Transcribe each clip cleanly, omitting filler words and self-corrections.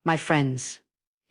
My friends,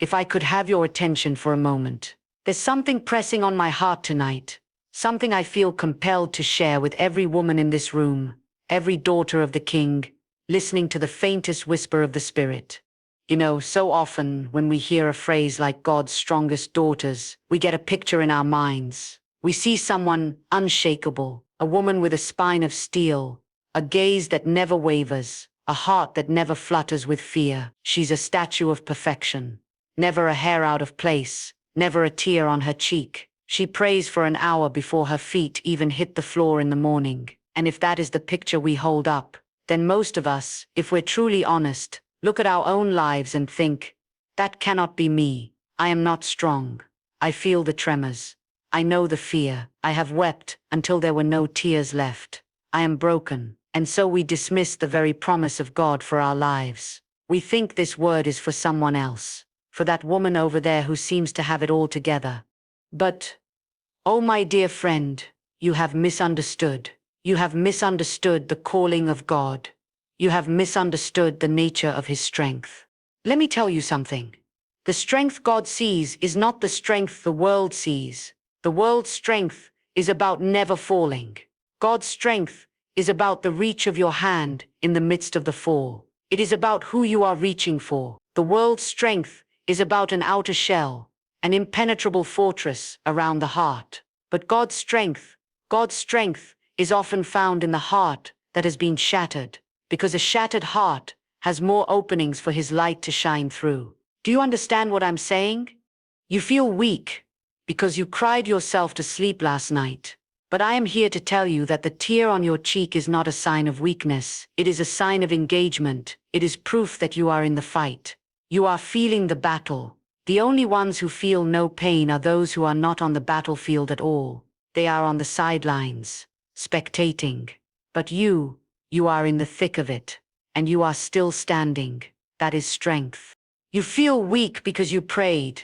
if I could have your attention for a moment. There's something pressing on my heart tonight, something I feel compelled to share with every woman in this room, every daughter of the King, listening to the faintest whisper of the Spirit. You know, so often when we hear a phrase like God's strongest daughters, we get a picture in our minds. We see someone unshakable, a woman with a spine of steel, a gaze that never wavers, a heart that never flutters with fear. She's a statue of perfection, never a hair out of place, never a tear on her cheek. She prays for an hour before her feet even hit the floor in the morning. And if that is the picture we hold up, then most of us, if we're truly honest, look at our own lives and think, that cannot be me. I am not strong. I feel the tremors. I know the fear. I have wept until there were no tears left. I am broken. And so we dismiss the very promise of God for our lives. We think this word is for someone else, for that woman over there who seems to have it all together. But, oh my dear friend, you have misunderstood. You have misunderstood the calling of God. You have misunderstood the nature of His strength. Let me tell you something. The strength God sees is not the strength the world sees. The world's strength is about never falling. God's strength is about the reach of your hand in the midst of the fall. It is about who you are reaching for. The world's strength is about an outer shell, an impenetrable fortress around the heart. But God's strength is often found in the heart that has been shattered, because a shattered heart has more openings for His light to shine through. Do you understand what I'm saying? You feel weak because you cried yourself to sleep last night. But I am here to tell you that the tear on your cheek is not a sign of weakness. It is a sign of engagement. It is proof that you are in the fight. You are feeling the battle. The only ones who feel no pain are those who are not on the battlefield at all. They are on the sidelines, spectating. But you are in the thick of it, and you are still standing. That is strength. You feel weak because you prayed,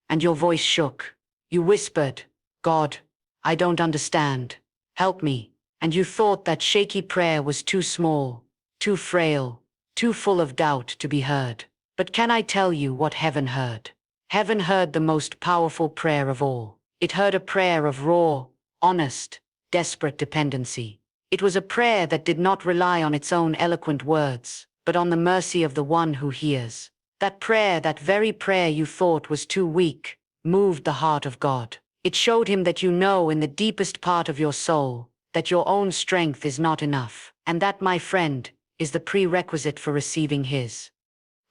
and your voice shook. You whispered, God, I don't understand. Help me. And you thought that shaky prayer was too small, too frail, too full of doubt to be heard. But can I tell you what heaven heard? Heaven heard the most powerful prayer of all. It heard a prayer of raw, honest, desperate dependency. It was a prayer that did not rely on its own eloquent words, but on the mercy of the one who hears. That prayer, that very prayer you thought was too weak, moved the heart of God. It showed Him that you know in the deepest part of your soul that your own strength is not enough. And that, my friend, is the prerequisite for receiving His.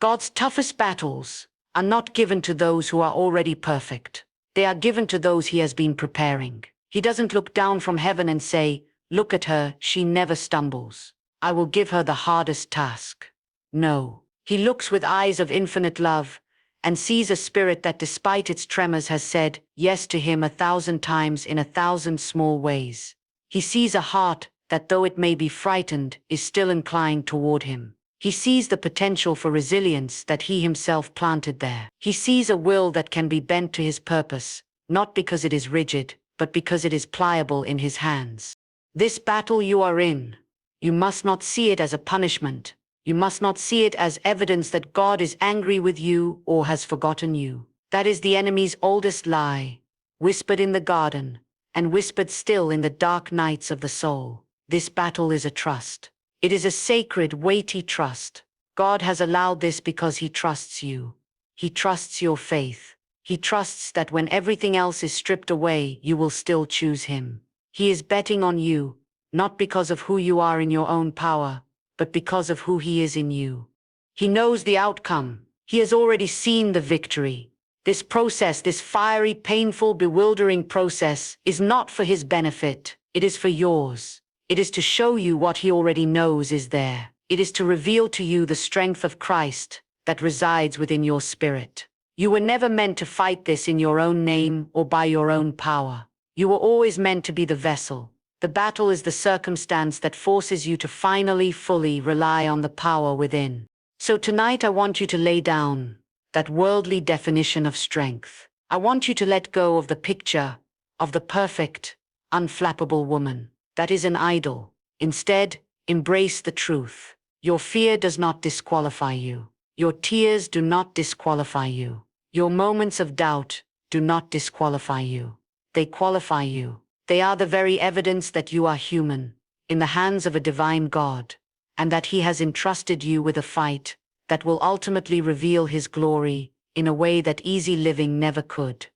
God's toughest battles are not given to those who are already perfect. They are given to those He has been preparing. He doesn't look down from heaven and say, look at her, she never stumbles. I will give her the hardest task. No. He looks with eyes of infinite love and sees a spirit that despite its tremors has said yes to Him 1,000 times in 1,000 small ways. He sees a heart that, though it may be frightened, is still inclined toward Him. He sees the potential for resilience that He Himself planted there. He sees a will that can be bent to His purpose, not because it is rigid, but because it is pliable in His hands. This battle you are in, you must not see it as a punishment. You must not see it as evidence that God is angry with you or has forgotten you. That is the enemy's oldest lie, whispered in the garden, and whispered still in the dark nights of the soul. This battle is a trust. It is a sacred, weighty trust. God has allowed this because He trusts you. He trusts your faith. He trusts that when everything else is stripped away, you will still choose Him. He is betting on you, not because of who you are in your own power, but because of who He is in you. He knows the outcome. He has already seen the victory. This process, this fiery, painful, bewildering process, is not for His benefit. It is for yours. It is to show you what He already knows is there. It is to reveal to you the strength of Christ that resides within your spirit. You were never meant to fight this in your own name or by your own power. You were always meant to be the vessel. The battle is the circumstance that forces you to finally, fully rely on the power within. So tonight I want you to lay down that worldly definition of strength. I want you to let go of the picture of the perfect, unflappable woman. That is an idol. Instead, embrace the truth. Your fear does not disqualify you. Your tears do not disqualify you. Your moments of doubt do not disqualify you. They qualify you. They are the very evidence that you are human, in the hands of a divine God, and that He has entrusted you with a fight that will ultimately reveal His glory in a way that easy living never could.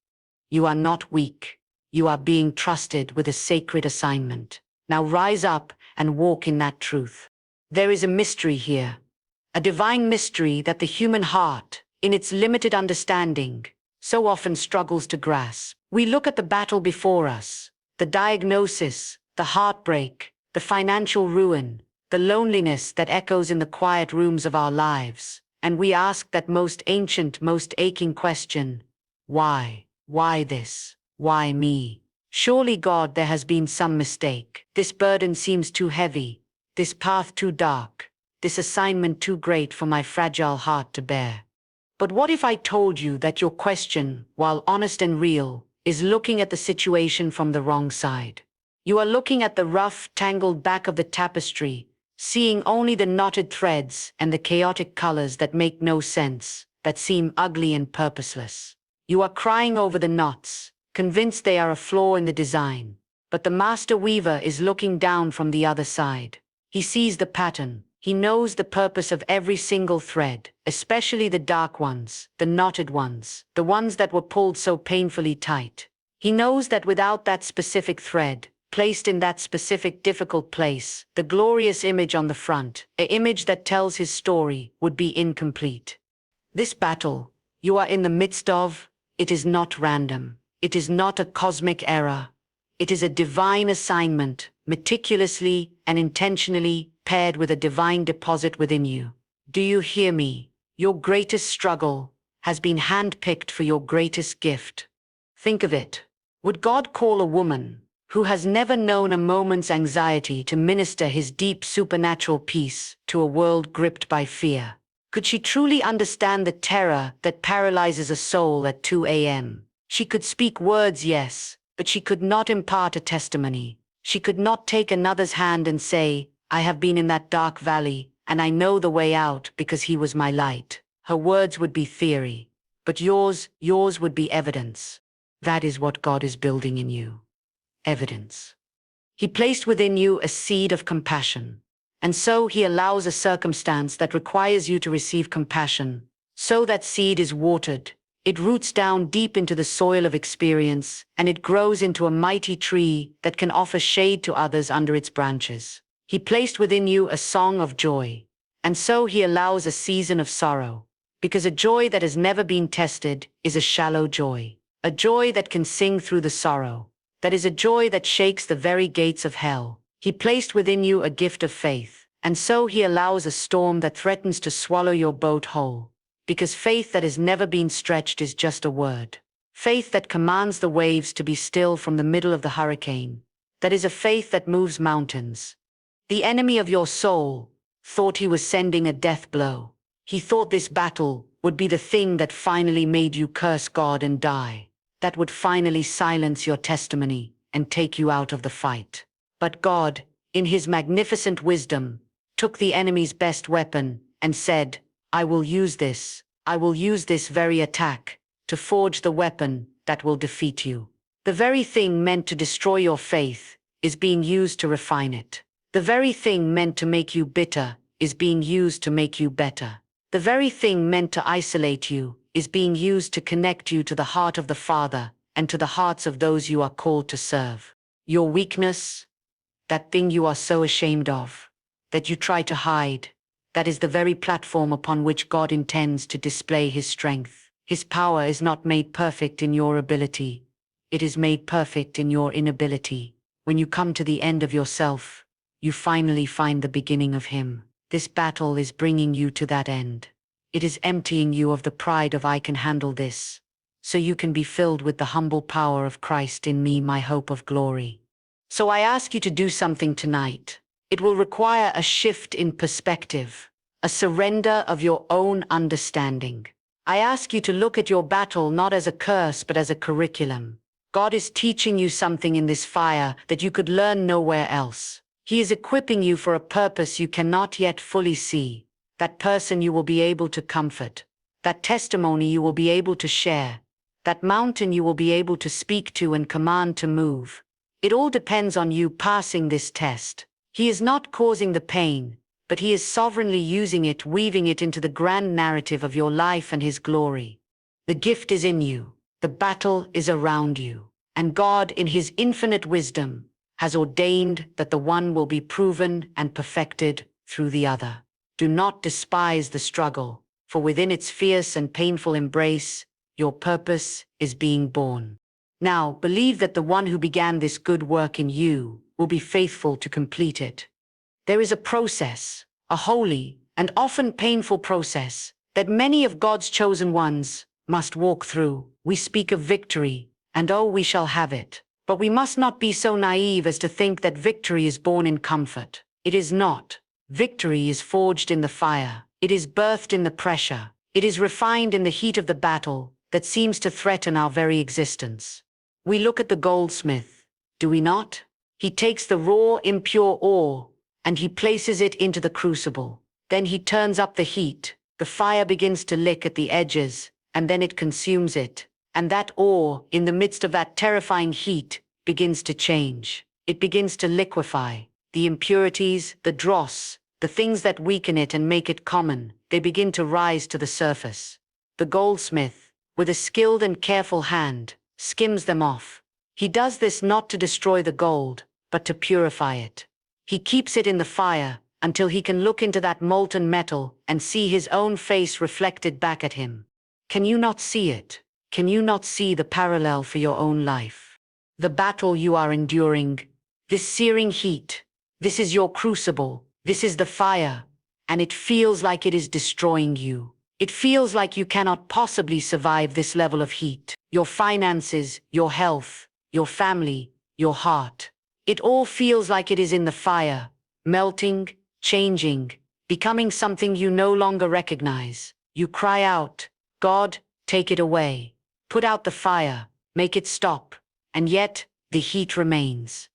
You are not weak. You are being trusted with a sacred assignment. Now rise up and walk in that truth. There is a mystery here, a divine mystery that the human heart, in its limited understanding, so often struggles to grasp. We look at the battle before us, the diagnosis, the heartbreak, the financial ruin, the loneliness that echoes in the quiet rooms of our lives, and we ask that most ancient, most aching question: why? Why this? Why me? Surely, God, there has been some mistake. This burden seems too heavy, this path too dark, this assignment too great for my fragile heart to bear. But what if I told you that your question, while honest and real, is looking at the situation from the wrong side? You are looking at the rough, tangled back of the tapestry, seeing only the knotted threads and the chaotic colors that make no sense, that seem ugly and purposeless. You are crying over the knots, convinced they are a flaw in the design. But the master weaver is looking down from the other side. He sees the pattern. He knows the purpose of every single thread, especially the dark ones, the knotted ones, the ones that were pulled so painfully tight. He knows that without that specific thread, placed in that specific difficult place, the glorious image on the front, an image that tells his story, would be incomplete. This battle you are in the midst of, it is not random. It is not a cosmic error. It is a divine assignment, meticulously and intentionally paired with a divine deposit within you. Do you hear me? Your greatest struggle has been handpicked for your greatest gift. Think of it. Would God call a woman who has never known a moment's anxiety to minister His deep supernatural peace to a world gripped by fear? Could she truly understand the terror that paralyzes a soul at 2 a.m.? She could speak words, yes, but she could not impart a testimony. She could not take another's hand and say, I have been in that dark valley, and I know the way out because He was my light. Her words would be theory, but yours would be evidence. That is what God is building in you. Evidence. He placed within you a seed of compassion, and so He allows a circumstance that requires you to receive compassion. So that seed is watered. It roots down deep into the soil of experience, and it grows into a mighty tree that can offer shade to others under its branches. He placed within you a song of joy, and so He allows a season of sorrow, because a joy that has never been tested is a shallow joy, a joy that can sing through the sorrow, that is a joy that shakes the very gates of hell. He placed within you a gift of faith, and so He allows a storm that threatens to swallow your boat whole. Because faith that has never been stretched is just a word. Faith that commands the waves to be still from the middle of the hurricane. That is a faith that moves mountains. The enemy of your soul thought he was sending a death blow. He thought this battle would be the thing that finally made you curse God and die. That would finally silence your testimony and take you out of the fight. But God, in His magnificent wisdom, took the enemy's best weapon and said, I will use this very attack to forge the weapon that will defeat you. The very thing meant to destroy your faith is being used to refine it. The very thing meant to make you bitter is being used to make you better. The very thing meant to isolate you is being used to connect you to the heart of the Father and to the hearts of those you are called to serve. Your weakness, that thing you are so ashamed of, that you try to hide, that is the very platform upon which God intends to display His strength. His power is not made perfect in your ability. It is made perfect in your inability. When you come to the end of yourself, you finally find the beginning of Him. This battle is bringing you to that end. It is emptying you of the pride of I can handle this, so you can be filled with the humble power of Christ in me, my hope of glory. So I ask you to do something tonight. It will require a shift in perspective, a surrender of your own understanding. I ask you to look at your battle not as a curse but as a curriculum. God is teaching you something in this fire that you could learn nowhere else. He is equipping you for a purpose you cannot yet fully see. that person you will be able to comfort, that testimony you will be able to share, that mountain you will be able to speak to and command to move. It all depends on you passing this test. He is not causing the pain, but he is sovereignly using it, weaving it into the grand narrative of your life and his glory. The gift is in you, the battle is around you, and God, in his infinite wisdom, has ordained that the one will be proven and perfected through the other. Do not despise the struggle, for within its fierce and painful embrace, your purpose is being born. Now, believe that the one who began this good work in you will be faithful to complete it. There is a process, a holy and often painful process, that many of God's chosen ones must walk through. We speak of victory, and oh, we shall have it. But we must not be so naive as to think that victory is born in comfort. It is not. Victory is forged in the fire. It is birthed in the pressure. It is refined in the heat of the battle that seems to threaten our very existence. We look at the goldsmith, do we not? He takes the raw, impure ore, and he places it into the crucible. Then he turns up the heat. The fire begins to lick at the edges, and then it consumes it. And that ore, in the midst of that terrifying heat, begins to change. It begins to liquefy. The impurities, the dross, the things that weaken it and make it common, they begin to rise to the surface. The goldsmith, with a skilled and careful hand, skims them off. He does this not to destroy the gold, but to purify it. He keeps it in the fire until he can look into that molten metal and see his own face reflected back at him. Can you not see it? Can you not see the parallel for your own life? The battle you are enduring, this searing heat, this is your crucible, this is the fire, and it feels like it is destroying you. It feels like you cannot possibly survive this level of heat. Your finances, your health, your family, your heart. It all feels like it is in the fire, melting, changing, becoming something you no longer recognize. You cry out, God, take it away. Put out the fire, make it stop, and yet the heat remains.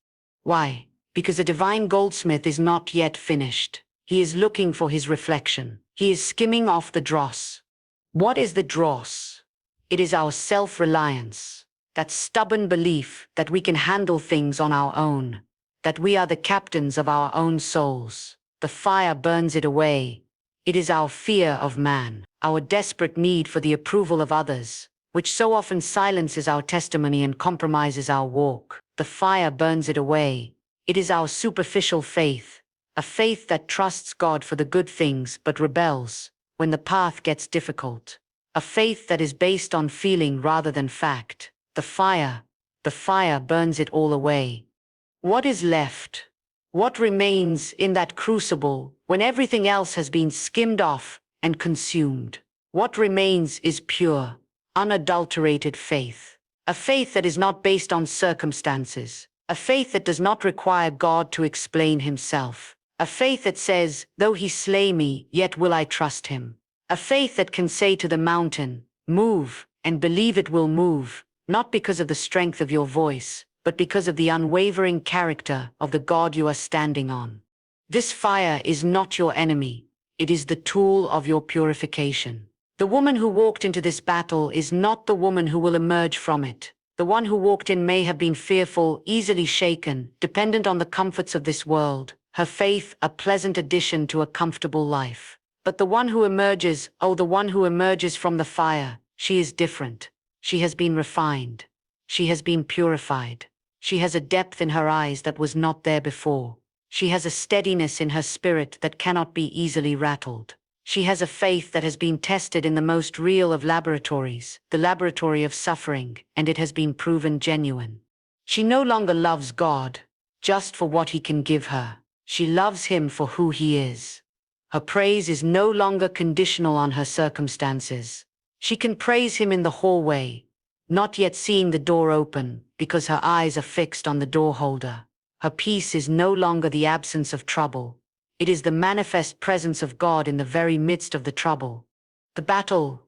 Why? Because the divine goldsmith is not yet finished. He is looking for his reflection. He is skimming off the dross. What is the dross? It is our self-reliance, that stubborn belief that we can handle things on our own, that we are the captains of our own souls. The fire burns it away. It is our fear of man, our desperate need for the approval of others, which so often silences our testimony and compromises our walk. The fire burns it away. It is our superficial faith, a faith that trusts God for the good things but rebels when the path gets difficult. A faith that is based on feeling rather than fact. The fire burns it all away. What is left? What remains in that crucible when everything else has been skimmed off and consumed? What remains is pure, unadulterated faith. A faith that is not based on circumstances. A faith that does not require God to explain himself. A faith that says, though he slay me, yet will I trust him. A faith that can say to the mountain, move, and believe it will move, not because of the strength of your voice, but because of the unwavering character of the God you are standing on. This fire is not your enemy. It is the tool of your purification. The woman who walked into this battle is not the woman who will emerge from it. The one who walked in may have been fearful, easily shaken, dependent on the comforts of this world, her faith a pleasant addition to a comfortable life. But the one who emerges, the one who emerges from the fire, she is different. She has been refined. She has been purified. She has a depth in her eyes that was not there before. She has a steadiness in her spirit that cannot be easily rattled. She has a faith that has been tested in the most real of laboratories, the laboratory of suffering, and it has been proven genuine. She no longer loves God just for what he can give her. She loves him for who he is. Her praise is no longer conditional on her circumstances. She can praise him in the hallway, not yet seeing the door open because her eyes are fixed on the door holder. Her peace is no longer the absence of trouble. It is the manifest presence of God in the very midst of the trouble. The battle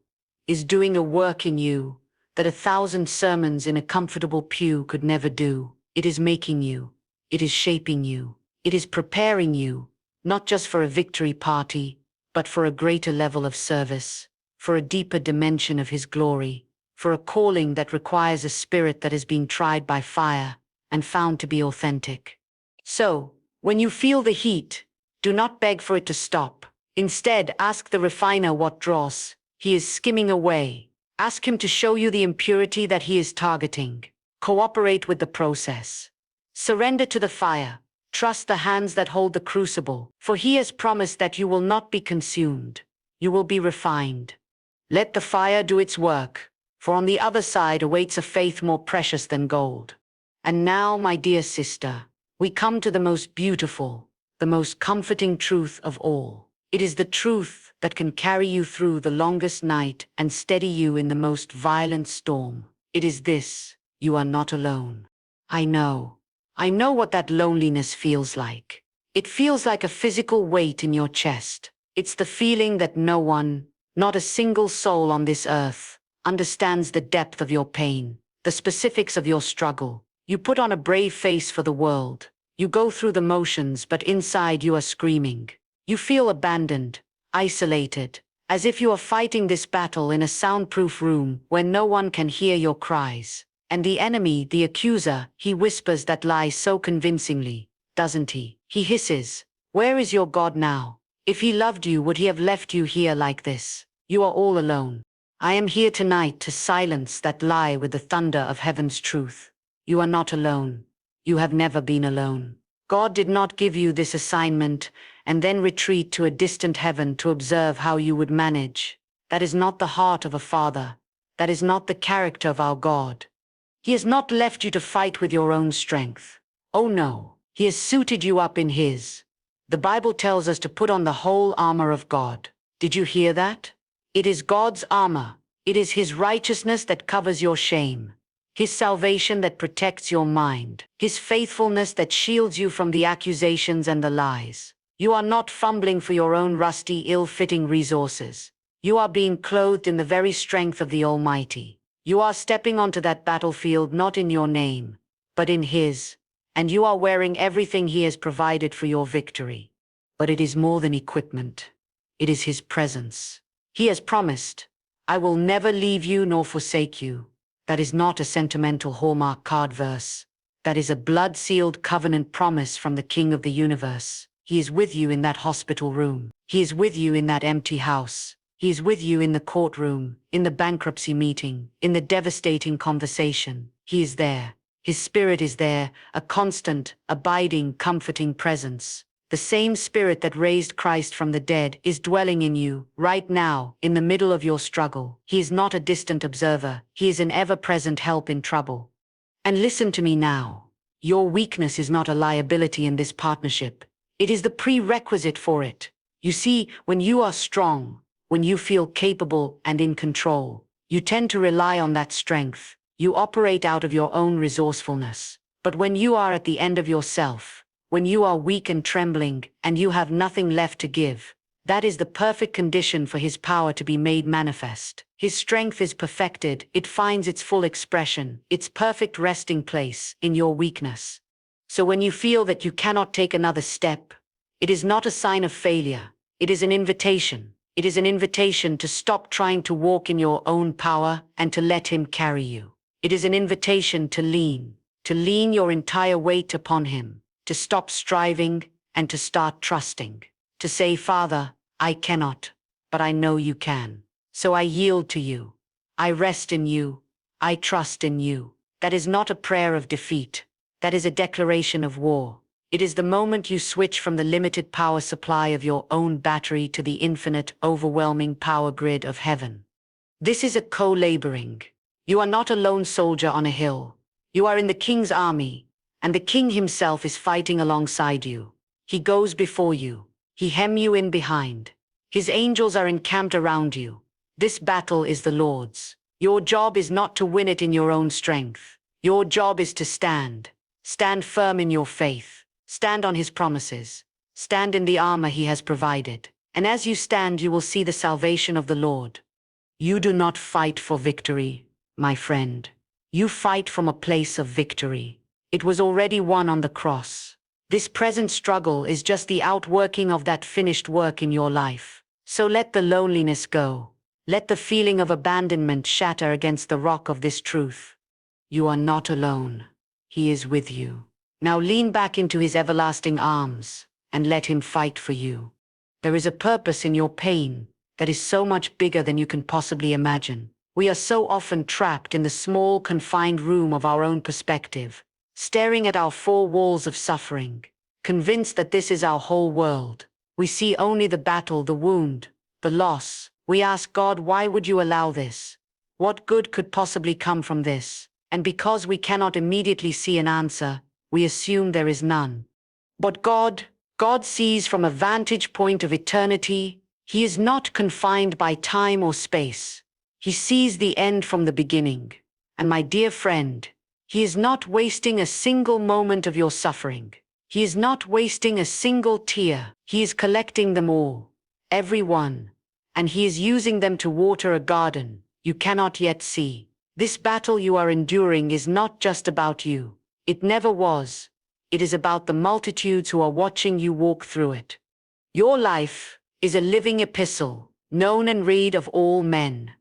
is doing a work in you that 1,000 sermons in a comfortable pew could never do. It is making you. It is shaping you. It is preparing you, not just for a victory party, but for a greater level of service, for a deeper dimension of His glory, for a calling that requires a spirit that has been tried by fire and found to be authentic. So, when you feel the heat, do not beg for it to stop. Instead, ask the refiner what dross he is skimming away. Ask him to show you the impurity that he is targeting. Cooperate with the process. Surrender to the fire. Trust the hands that hold the crucible, for he has promised that you will not be consumed. You will be refined. Let the fire do its work, for on the other side awaits a faith more precious than gold. And now, my dear sister, we come to the most beautiful, the most comforting truth of all. It is the truth that can carry you through the longest night and steady you in the most violent storm. It is this: you are not alone. I know. I know what that loneliness feels like. It feels like a physical weight in your chest. It's the feeling that no one, not a single soul on this earth, understands the depth of your pain, the specifics of your struggle. You put on a brave face for the world. You go through the motions, but inside you are screaming. You feel abandoned, isolated, as if you are fighting this battle in a soundproof room where no one can hear your cries. And the enemy, the accuser, he whispers that lie so convincingly, doesn't he? He hisses, "Where is your God now? If he loved you, would he have left you here like this? You are all alone." I am here tonight to silence that lie with the thunder of heaven's truth. You are not alone. You have never been alone. God did not give you this assignment and then retreat to a distant heaven to observe how you would manage. That is not the heart of a father. That is not the character of our God. He has not left you to fight with your own strength. Oh no, he has suited you up in his. The Bible tells us to put on the whole armor of God. Did you hear that? It is God's armor. It is his righteousness that covers your shame. His salvation that protects your mind. His faithfulness that shields you from the accusations and the lies. You are not fumbling for your own rusty, ill-fitting resources. You are being clothed in the very strength of the Almighty. You are stepping onto that battlefield not in your name, but in His, and you are wearing everything He has provided for your victory. But it is more than equipment. It is His presence. He has promised, "I will never leave you nor forsake you." That is not a sentimental Hallmark card verse. That is a blood-sealed covenant promise from the King of the universe. He is with you in that hospital room. He is with you in that empty house. He is with you in the courtroom, in the bankruptcy meeting, in the devastating conversation. He is there. His Spirit is there, a constant, abiding, comforting presence. The same Spirit that raised Christ from the dead is dwelling in you, right now, in the middle of your struggle. He is not a distant observer. He is an ever-present help in trouble. And listen to me now. Your weakness is not a liability in this partnership. It is the prerequisite for it. You see, when you are strong, when you feel capable and in control, you tend to rely on that strength. You operate out of your own resourcefulness. But when you are at the end of yourself, when you are weak and trembling, and you have nothing left to give, that is the perfect condition for His power to be made manifest. His strength is perfected, it finds its full expression, its perfect resting place in your weakness. So when you feel that you cannot take another step, it is not a sign of failure, it is an invitation. It is an invitation to stop trying to walk in your own power and to let Him carry you. It is an invitation to lean your entire weight upon Him, to stop striving and to start trusting, to say, "Father, I cannot, but I know you can. So I yield to you. I rest in you. I trust in you." That is not a prayer of defeat. That is a declaration of war. It is the moment you switch from the limited power supply of your own battery to the infinite, overwhelming power grid of heaven. This is a co-laboring. You are not a lone soldier on a hill. You are in the King's army, and the King himself is fighting alongside you. He goes before you. He hem you in behind. His angels are encamped around you. This battle is the Lord's. Your job is not to win it in your own strength. Your job is to stand. Stand firm in your faith. Stand on His promises. Stand in the armor He has provided. And as you stand, you will see the salvation of the Lord. You do not fight for victory, my friend. You fight from a place of victory. It was already won on the cross. This present struggle is just the outworking of that finished work in your life. So let the loneliness go. Let the feeling of abandonment shatter against the rock of this truth. You are not alone. He is with you. Now lean back into his everlasting arms and let him fight for you. There is a purpose in your pain that is so much bigger than you can possibly imagine. We are so often trapped in the small, confined room of our own perspective, staring at our four walls of suffering, convinced that this is our whole world. We see only the battle, the wound, the loss. We ask God, why would you allow this? What good could possibly come from this? And because we cannot immediately see an answer, we assume there is none. But God sees from a vantage point of eternity. He is not confined by time or space. He sees the end from the beginning. And my dear friend, he is not wasting a single moment of your suffering. He is not wasting a single tear. He is collecting them all, every one, and he is using them to water a garden you cannot yet see. This battle you are enduring is not just about you. It never was. It is about the multitudes who are watching you walk through it. Your life is a living epistle, known and read of all men.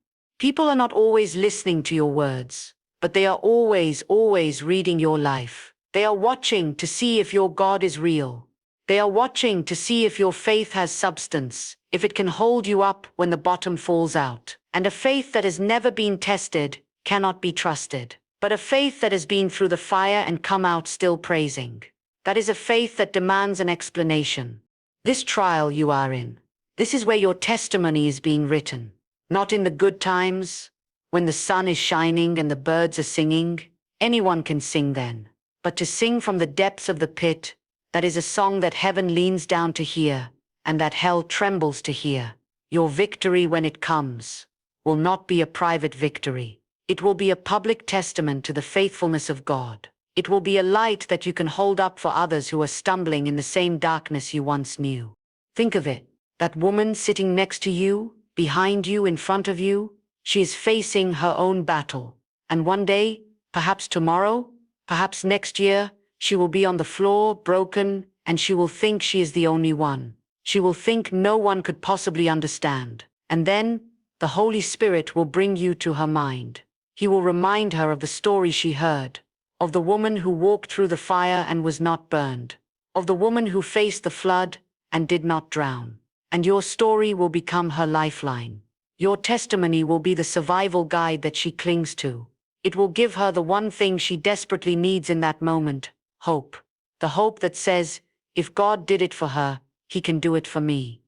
People are not always listening to your words, but they are always, always reading your life. They are watching to see if your God is real. They are watching to see if your faith has substance, if it can hold you up when the bottom falls out. And a faith that has never been tested cannot be trusted. But a faith that has been through the fire and come out still praising. That is a faith that demands an explanation. This trial you are in, this is where your testimony is being written. Not in the good times, when the sun is shining and the birds are singing. Anyone can sing then. But to sing from the depths of the pit, that is a song that heaven leans down to hear, and that hell trembles to hear. Your victory, when it comes, will not be a private victory. It will be a public testament to the faithfulness of God. It will be a light that you can hold up for others who are stumbling in the same darkness you once knew. Think of it. That woman sitting next to you, behind you, in front of you, she is facing her own battle. And one day, perhaps tomorrow, perhaps next year, she will be on the floor, broken, and she will think she is the only one. She will think no one could possibly understand. And then, the Holy Spirit will bring you to her mind. He will remind her of the story she heard, of the woman who walked through the fire and was not burned, of the woman who faced the flood and did not drown. And your story will become her lifeline. Your testimony will be the survival guide that she clings to. It will give her the one thing she desperately needs in that moment, hope. The hope that says, if God did it for her, he can do it for me.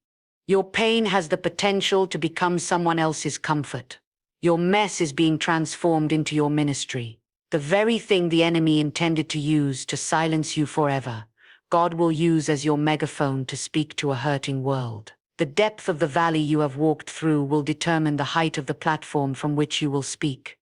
Your pain has the potential to become someone else's comfort. Your mess is being transformed into your ministry. The very thing the enemy intended to use to silence you forever, God will use as your megaphone to speak to a hurting world. The depth of the valley you have walked through will determine the height of the platform from which you will speak.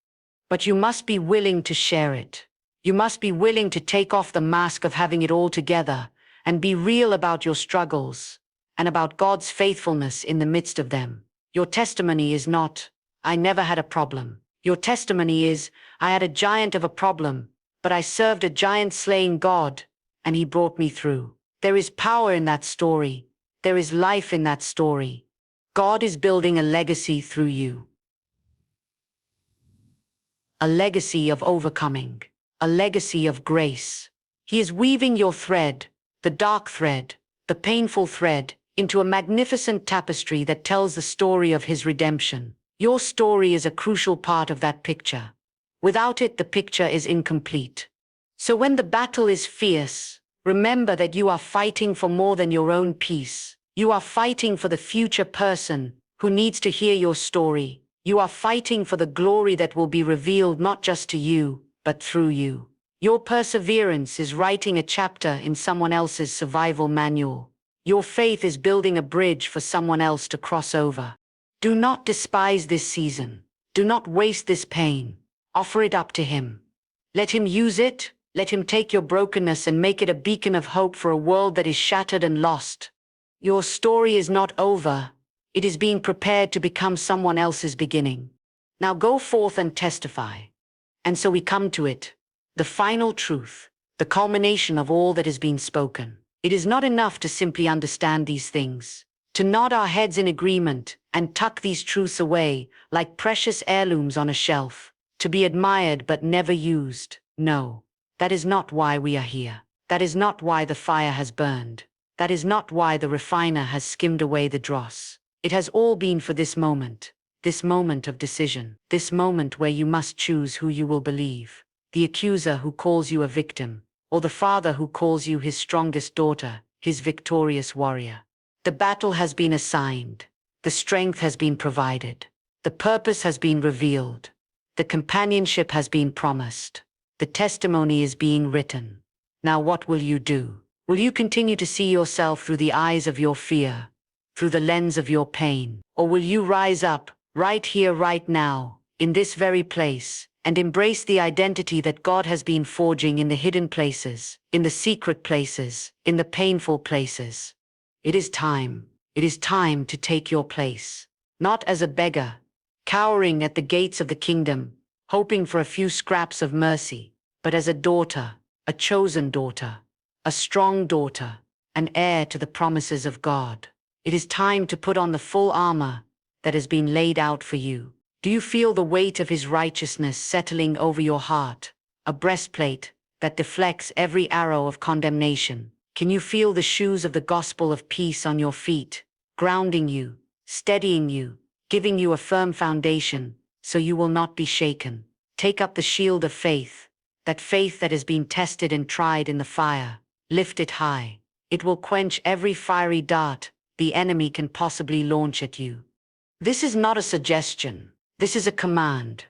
But you must be willing to share it. You must be willing to take off the mask of having it all together and be real about your struggles and about God's faithfulness in the midst of them. Your testimony is not, I never had a problem. Your testimony is, I had a giant of a problem, but I served a giant slaying God, and he brought me through. There is power in that story. There is life in that story. God is building a legacy through you. A legacy of overcoming. A legacy of grace. He is weaving your thread, the dark thread, the painful thread, into a magnificent tapestry that tells the story of his redemption. Your story is a crucial part of that picture. Without it, the picture is incomplete. So when the battle is fierce, remember that you are fighting for more than your own peace. You are fighting for the future person who needs to hear your story. You are fighting for the glory that will be revealed not just to you, but through you. Your perseverance is writing a chapter in someone else's survival manual. Your faith is building a bridge for someone else to cross over. Do not despise this season. Do not waste this pain. Offer it up to him. Let him use it. Let him take your brokenness and make it a beacon of hope for a world that is shattered and lost. Your story is not over. It is being prepared to become someone else's beginning. Now go forth and testify. And so we come to it, the final truth, the culmination of all that has been spoken. It is not enough to simply understand these things. to nod our heads in agreement and tuck these truths away like precious heirlooms on a shelf, to be admired but never used. No, that is not why we are here. That is not why the fire has burned. That is not why the refiner has skimmed away the dross. It has all been for this moment of decision, this moment where you must choose who you will believe. The accuser who calls you a victim, or the father who calls you his strongest daughter, his victorious warrior. The battle has been assigned. The strength has been provided. The purpose has been revealed. The companionship has been promised. The testimony is being written. Now what will you do? Will you continue to see yourself through the eyes of your fear, through the lens of your pain? Or will you rise up, right here, right now, in this very place, and embrace the identity that God has been forging in the hidden places, in the secret places, in the painful places? It is time. It is time to take your place. Not as a beggar, cowering at the gates of the kingdom, hoping for a few scraps of mercy, but as a daughter, a chosen daughter, a strong daughter, an heir to the promises of God. It is time to put on the full armor that has been laid out for you. Do you feel the weight of his righteousness settling over your heart? A breastplate that deflects every arrow of condemnation. Can you feel the shoes of the gospel of peace on your feet, grounding you, steadying you, giving you a firm foundation so you will not be shaken? Take up the shield of faith, that faith that has been tested and tried in the fire. Lift it high. It will quench every fiery dart the enemy can possibly launch at you. This is not a suggestion. This is a command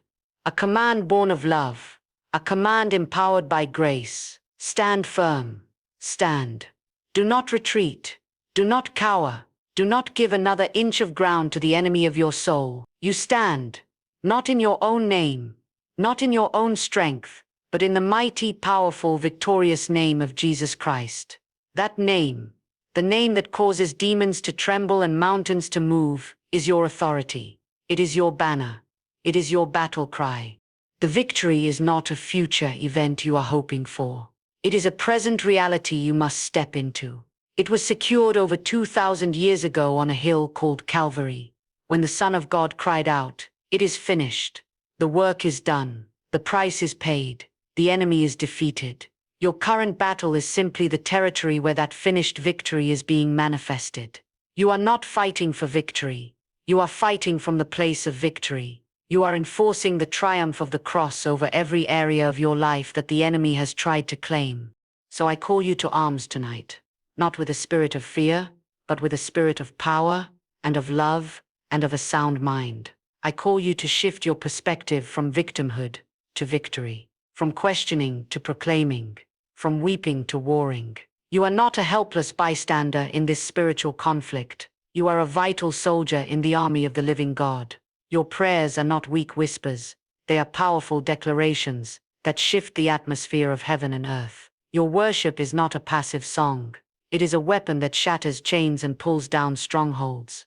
born of love, a command empowered by grace. Stand firm. Stand. Do not retreat. Do not cower. Do not give another inch of ground to the enemy of your soul. You stand, not in your own name, not in your own strength, but in the mighty, powerful, victorious name of Jesus Christ. That name, the name that causes demons to tremble and mountains to move, is your authority. It is your banner. It is your battle cry. The victory is not a future event you are hoping for. It is a present reality you must step into. It was secured over 2,000 years ago on a hill called Calvary, when the Son of God cried out, "It is finished." The work is done. The price is paid. The enemy is defeated. Your current battle is simply the territory where that finished victory is being manifested. You are not fighting for victory. You are fighting from the place of victory. You are enforcing the triumph of the cross over every area of your life that the enemy has tried to claim. So I call you to arms tonight, not with a spirit of fear, but with a spirit of power and of love and of a sound mind. I call you to shift your perspective from victimhood to victory, from questioning to proclaiming, from weeping to warring. You are not a helpless bystander in this spiritual conflict. You are a vital soldier in the army of the living God. Your prayers are not weak whispers. They are powerful declarations that shift the atmosphere of heaven and earth. Your worship is not a passive song. It is a weapon that shatters chains and pulls down strongholds.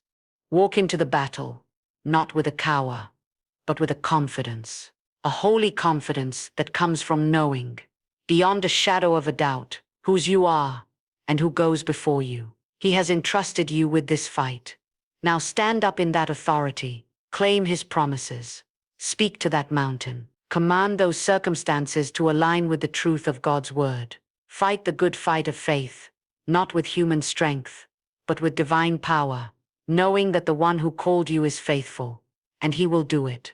Walk into the battle, not with a cower, but with a confidence. A holy confidence that comes from knowing, beyond a shadow of a doubt, whose you are and who goes before you. He has entrusted you with this fight. Now stand up in that authority. Claim his promises. Speak to that mountain. Command those circumstances to align with the truth of God's word. Fight the good fight of faith, not with human strength, but with divine power, knowing that the one who called you is faithful, and he will do it.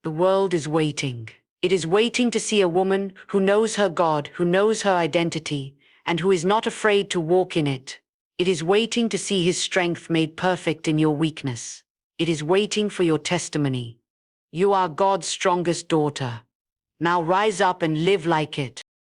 The world is waiting. It is waiting to see a woman who knows her God, who knows her identity, and who is not afraid to walk in it. It is waiting to see his strength made perfect in your weakness. It is waiting for your testimony. You are God's strongest daughter. Now rise up and live like it.